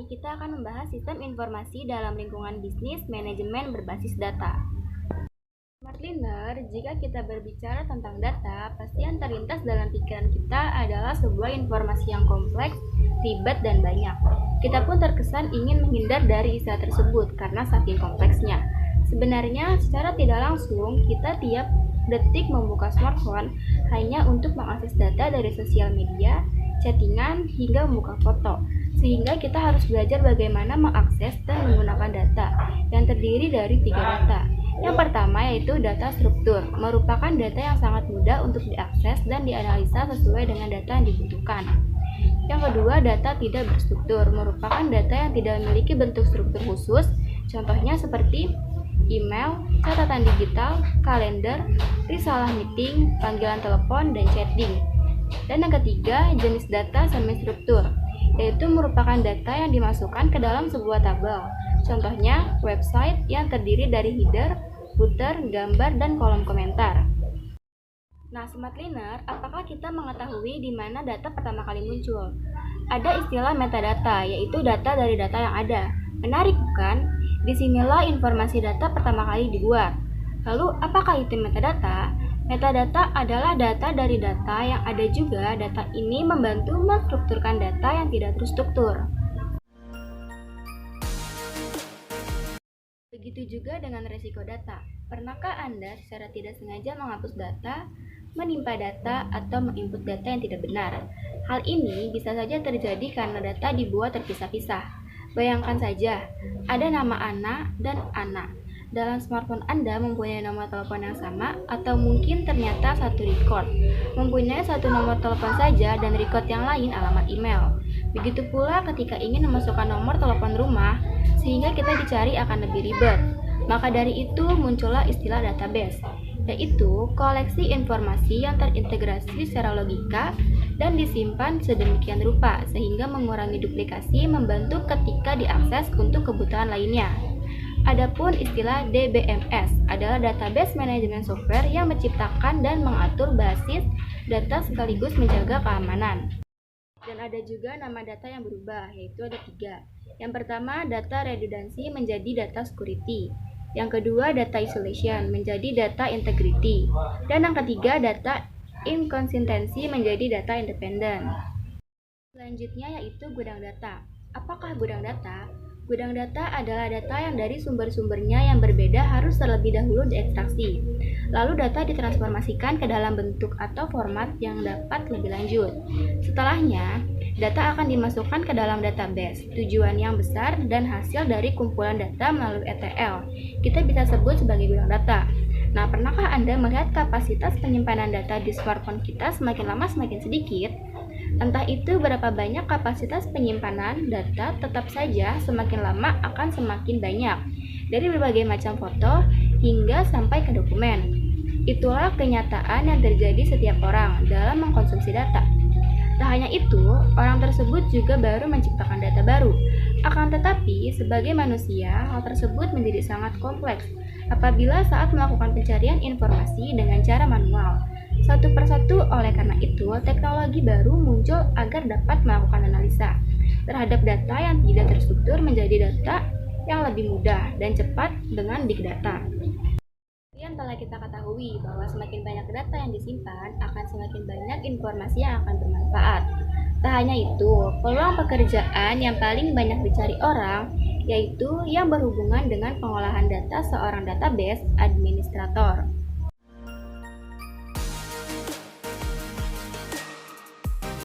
ini kita akan membahas sistem informasi dalam lingkungan bisnis manajemen berbasis data. Smart Learner, jika kita berbicara tentang data, pasti yang terlintas dalam pikiran kita adalah sebuah informasi yang kompleks, ribet, dan banyak. Kita pun terkesan ingin menghindar dari istilah tersebut karena saking kompleksnya. Sebenarnya, secara tidak langsung, kita tiap detik membuka smartphone hanya untuk mengakses data dari sosial media, chattingan, hingga membuka foto. Sehingga kita harus belajar bagaimana mengakses dan menggunakan data yang terdiri dari 3 data. Yang pertama yaitu data struktur, merupakan data yang sangat mudah untuk diakses dan dianalisa sesuai dengan data yang dibutuhkan. Yang kedua, data tidak berstruktur, merupakan data yang tidak memiliki bentuk struktur khusus, contohnya seperti email, catatan digital, kalender, risalah meeting, panggilan telepon, dan chatting. Dan yang ketiga, jenis data semi-struktur, yaitu merupakan data yang dimasukkan ke dalam sebuah tabel. Contohnya, website yang terdiri dari header, footer, gambar, dan kolom komentar. Nah, Smart Learner, apakah kita mengetahui di mana data pertama kali muncul? Ada istilah metadata, yaitu data dari data yang ada. Menarik bukan? Disinilah informasi data pertama kali dibuat. Lalu, apakah itu metadata? Metadata adalah data dari data yang ada juga. Data ini membantu menstrukturkan data yang tidak terstruktur. Begitu juga dengan resiko data. Pernahkah Anda secara tidak sengaja menghapus data, menimpa data, atau menginput data yang tidak benar? Hal ini bisa saja terjadi karena data dibuat terpisah-pisah. Bayangkan saja, ada nama Ana dan Ana. Dalam smartphone Anda mempunyai nomor telepon yang sama, atau mungkin ternyata satu record mempunyai satu nomor telepon saja dan record yang lain alamat email. Begitu pula ketika ingin memasukkan nomor telepon rumah, sehingga kita dicari akan lebih ribet. Maka dari itu muncullah istilah database, yaitu koleksi informasi yang terintegrasi secara logika dan disimpan sedemikian rupa sehingga mengurangi duplikasi, membantu ketika diakses untuk kebutuhan lainnya. Adapun istilah DBMS adalah database management software yang menciptakan dan mengatur basis data sekaligus menjaga keamanan. Dan ada juga nama data yang berubah, yaitu ada 3. Yang pertama, data redundancy menjadi data security. Yang kedua, data isolation menjadi data integrity. Dan yang ketiga, data inconsistency menjadi data independent. Selanjutnya yaitu gudang data. Apakah gudang data? Gudang data adalah data yang dari sumber-sumbernya yang berbeda harus terlebih dahulu diekstraksi. Lalu data ditransformasikan ke dalam bentuk atau format yang dapat lebih lanjut. Setelahnya, data akan dimasukkan ke dalam database. Tujuan yang besar dan hasil dari kumpulan data melalui ETL kita bisa sebut sebagai gudang data. Nah, pernahkah Anda melihat kapasitas penyimpanan data di smartphone kita semakin lama semakin sedikit? Entah itu berapa banyak kapasitas penyimpanan data, tetap saja semakin lama akan semakin banyak, dari berbagai macam foto hingga sampai ke dokumen. Itulah kenyataan yang terjadi setiap orang dalam mengkonsumsi data. Tak hanya itu, orang tersebut juga baru menciptakan data baru. Akan tetapi, sebagai manusia, hal tersebut menjadi sangat kompleks apabila saat melakukan pencarian informasi dengan cara manual. Satu persatu, oleh karena itu, teknologi baru muncul agar dapat melakukan analisa terhadap data yang tidak terstruktur menjadi data yang lebih mudah dan cepat dengan big data. Yang telah kita ketahui bahwa semakin banyak data yang disimpan, akan semakin banyak informasi yang akan bermanfaat. Tak hanya itu, peluang pekerjaan yang paling banyak dicari orang, yaitu yang berhubungan dengan pengolahan data seorang database administrator.